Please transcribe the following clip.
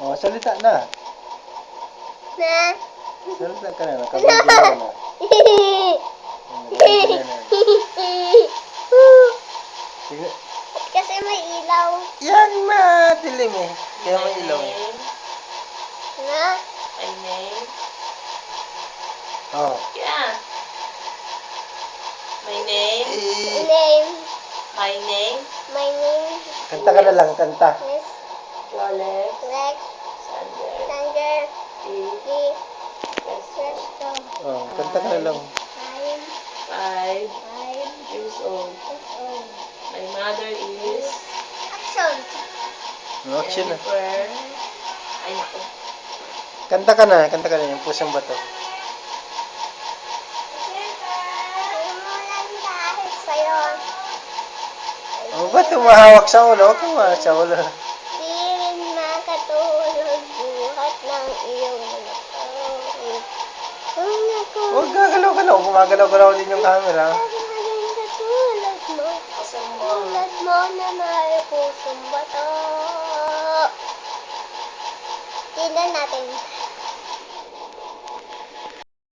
Oh, salita na. Na? Salita ka na. Nakabigyan ka na. Nakabigyan na. Sige. Kasi may ilaw. Yan madilim eh. Kaya may ilaw eh. Na? My name. Oh. Yeah. My name. Name. My name. My name Kanta ka na lang, kanta. is Rolex. Lex Sander. Sanger D. D. Resto. Oh, kanta ka na lang. Five 5 years old. years old. My mother is Action. No, action na. Jennifer. Ay, naku. Kanta ka na yung pusong bato. Simulan dahil sa'yo. Oh, ba't humahawak sa ulo? Huwag kang humahawak sa ulo. Di rin makatulog buhat ng iyong nakawin. Kung ako Huwag gagalaw-galaw. Gumagalaw-galaw din yung camera. maging katulad mo, Asan mo? tulad mo na may pusong bato. Tingnan natin.